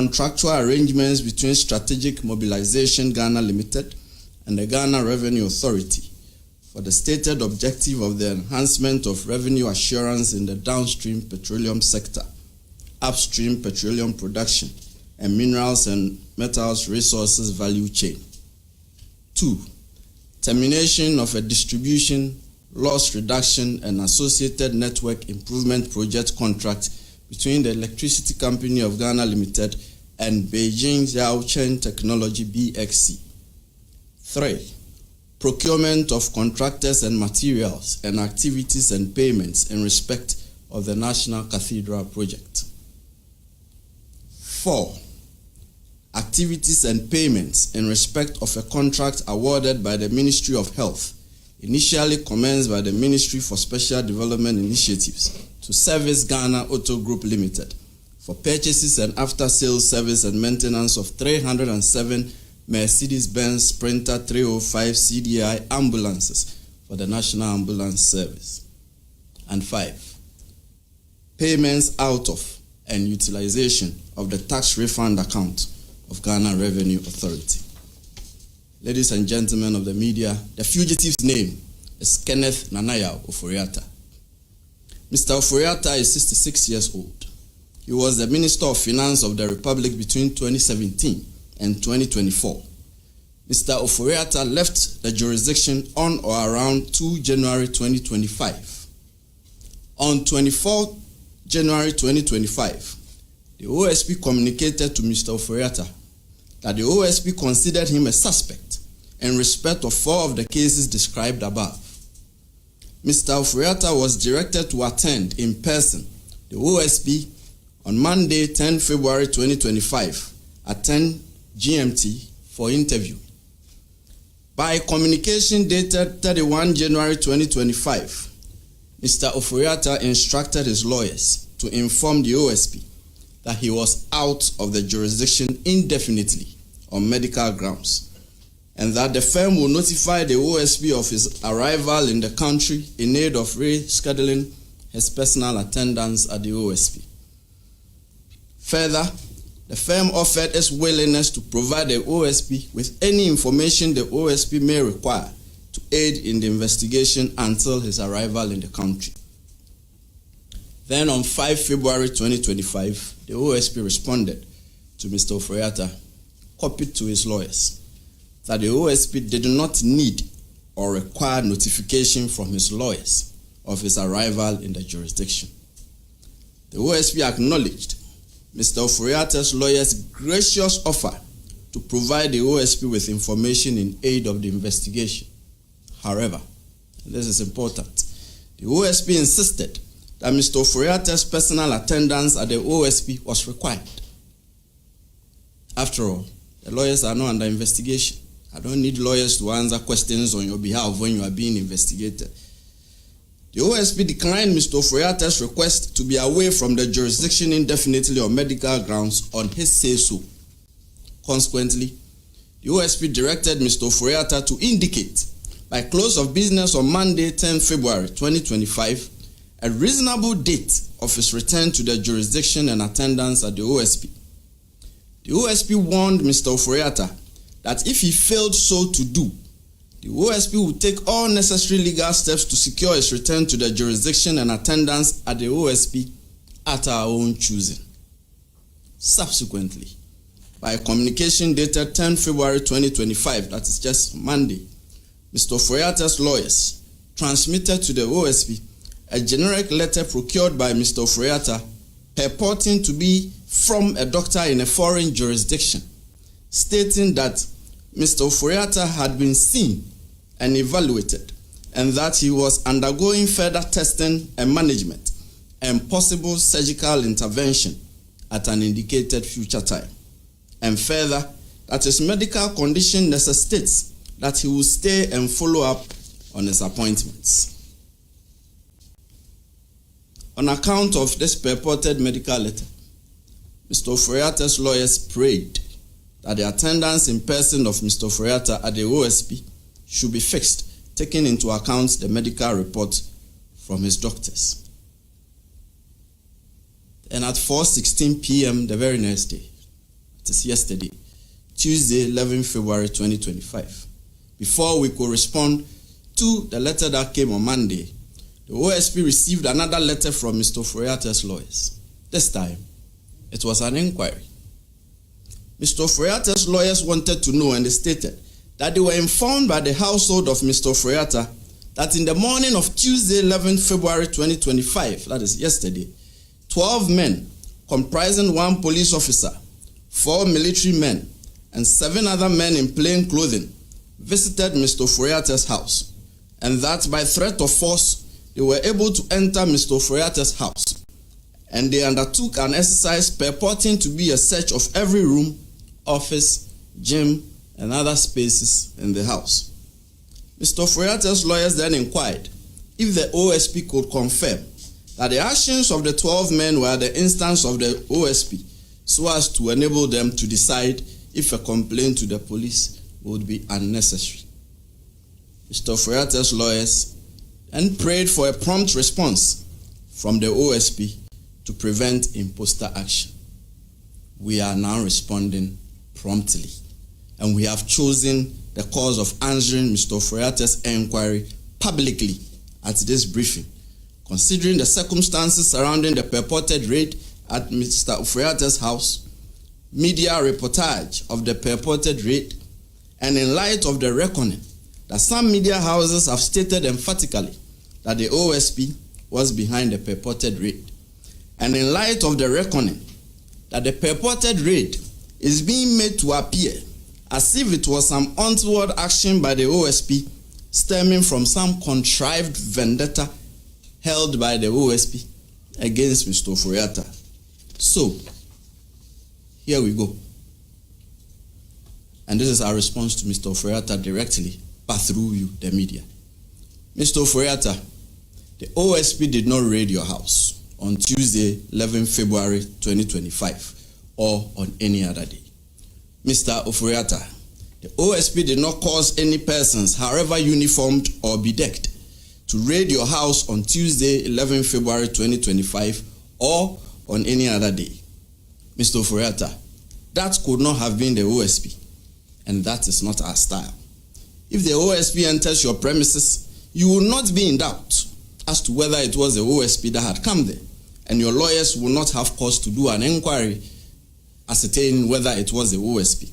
contractual arrangements between Strategic Mobilization Ghana Limited and the Ghana Revenue Authority for the stated objective of the enhancement of revenue assurance in the downstream petroleum sector, upstream petroleum production, and minerals and metals resources value chain. 2. Termination of a distribution, loss reduction, and associated network improvement project contract between the Electricity Company of Ghana Limited and Beijing Xiaocheng Technology BXC. 3. Procurement of contractors and materials and activities and payments in respect of the National Cathedral project. 4. Activities and payments in respect of a contract awarded by the Ministry of Health, initially commenced by the Ministry for Special Development Initiatives to Service Ghana Auto Group Limited for purchases and after-sales service and maintenance of 307 Mercedes-Benz Sprinter 305 CDI ambulances for the National Ambulance Service. And 5. Payments out of and utilization of the tax refund account of Ghana Revenue Authority. Ladies and gentlemen of the media, the fugitive's name is Ken Ofori-Atta. Mr. Ofori-Atta is 66 years old. He was the Minister of Finance of the Republic between 2017 and 2024. Mr. Ofori-Atta left the jurisdiction on or around 2 January 2025. On 24 January 2025, the OSP communicated to Mr. Ofori-Atta that the OSP considered him a suspect in respect of 4 of the cases described above. Mr. Ofori-Atta was directed to attend in person the OSP on Monday, 10 February 2025 at 10 GMT for interview. By communication dated 31 January 2025, Mr. Ofori-Atta instructed his lawyers to inform the OSP that he was out of the jurisdiction indefinitely on medical grounds, and that the firm will notify the OSP of his arrival in the country in aid of rescheduling his personal attendance at the OSP. Further, the firm offered its willingness to provide the OSP with any information the OSP may require to aid in the investigation until his arrival in the country. Then on 5 February 2025, the OSP responded to Mr. Ofori-Atta, copied to his lawyers, that the OSP did not need or require notification from his lawyers of his arrival in the jurisdiction. The OSP acknowledged Mr. Ofori-Atta's lawyer's gracious offer to provide the OSP with information in aid of the investigation. However, and this is important, the OSP insisted that Mr. Ofori-Atta's personal attendance at the OSP was required. After all, the lawyers are not under investigation. I don't need lawyers to answer questions on your behalf when you are being investigated. The OSP declined Mr. Ofori-Atta's request to be away from the jurisdiction indefinitely on medical grounds on his say-so. Consequently, the OSP directed Mr. Ofori-Atta to indicate by close of business on Monday, 10 February 2025, a reasonable date of his return to the jurisdiction and attendance at the OSP. The OSP warned Mr. Ofori-Atta that if he failed so to do, the OSP would take all necessary legal steps to secure his return to the jurisdiction and attendance at the OSP at our own choosing. Subsequently, by a communication dated 10 February 2025, that is just Monday, Mr. Ofori-Atta's lawyers transmitted to the OSP a generic letter procured by Mr. Ofori-Atta purporting to be from a doctor in a foreign jurisdiction, stating that Mr. Ofori-Atta had been seen and evaluated, and that he was undergoing further testing and management and possible surgical intervention at an indicated future time. And further, that his medical condition necessitates that he will stay and follow up on his appointments. On account of this purported medical letter, Mr. Ofori-Atta's lawyers prayed that the attendance in person of Mr. Ofori-Atta at the OSP should be fixed, taking into account the medical report from his doctors. And at 4:16 p.m. the very next day, It is yesterday, Tuesday, 11 February 2025. Before we could respond to the letter that came on Monday, the OSP received another letter from Mr. Ofori-Atta's lawyers. This time, it was an inquiry. Mr. Ofori-Atta's lawyers wanted to know, and they stated that they were informed by the household of Mr. Ofori-Atta that in the morning of Tuesday, 11 February 2025, that is yesterday, 12 men, comprising 1 police officer, 4 military men, and 7 other men in plain clothing, visited Mr. Ofori-Atta's house, and that by threat of force, they were able to enter Mr. Ofori-Atta's house, and they undertook an exercise purporting to be a search of every room, office, gym, and other spaces in the house. Mr. Ofori-Atta's lawyers then inquired if the OSP could confirm that the actions of the 12 men were the instance of the OSP, so as to enable them to decide if a complaint to the police would be unnecessary. Mr. Ofori-Atta's lawyers then prayed for a prompt response from the OSP to prevent imposter action. We are now responding promptly, and we have chosen the course of answering Mr. Ofori-Atta's inquiry publicly at this briefing, considering the circumstances surrounding the purported raid at Mr. Ofori-Atta's house, media reportage of the purported raid, and in light of the reckoning that some media houses have stated emphatically that the OSP was behind the purported raid, and in light of the reckoning that the purported raid is being made to appear as if it was some untoward action by the OSP stemming from some contrived vendetta held by the OSP against Mr. Ofori-Atta. So, here we go. And this is our response to Mr. Ofori-Atta directly, but through you, the media. Mr. Ofori-Atta, the OSP did not raid your house on Tuesday, 11 February 2025, or on any other day. Mr. Ofori-Atta, the OSP did not cause any persons, however uniformed or bedecked, to raid your house on Tuesday, 11 February 2025, or on any other day. Mr. Ofori-Atta, that could not have been the OSP, and that is not our style. If the OSP enters your premises, you will not be in doubt as to whether it was the OSP that had come there, and your lawyers will not have cause to do an inquiry ascertaining whether it was the OSP.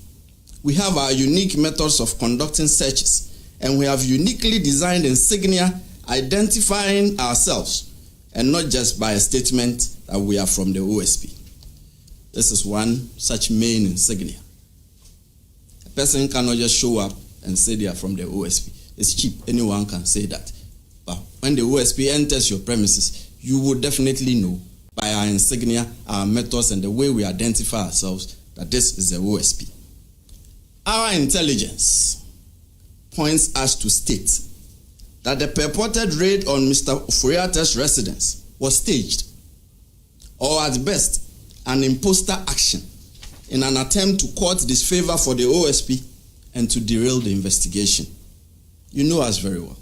We have our unique methods of conducting searches, and we have uniquely designed insignia identifying ourselves, and not just by a statement that we are from the OSP. This is one such main insignia. A person cannot just show up and say they are from the OSP. It's cheap. Anyone can say that. But when the OSP enters your premises, you will definitely know by our insignia, our methods, and the way we identify ourselves that this is the OSP. Our intelligence points us to state that the purported raid on Mr. Ofori-Atta's residence was staged, or at best, an imposter action in an attempt to court disfavor for the OSP and to derail the investigation. You know us very well.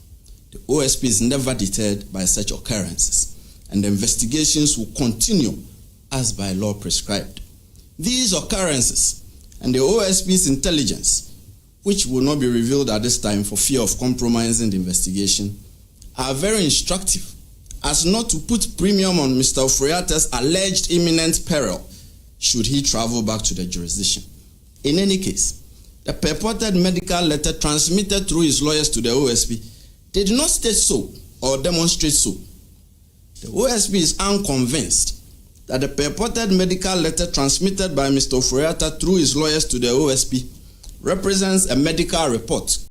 The OSP is never deterred by such occurrences, and the investigations will continue as by law prescribed. These occurrences and the OSP's intelligence, which will not be revealed at this time for fear of compromising the investigation, are very instructive as not to put premium on Mr. Ofori-Atta's alleged imminent peril should he travel back to the jurisdiction. In any case, the purported medical letter transmitted through his lawyers to the OSP did not state so or demonstrate so. The OSP is unconvinced that the purported medical letter transmitted by Mr. Ofori-Atta through his lawyers to the OSP represents a medical report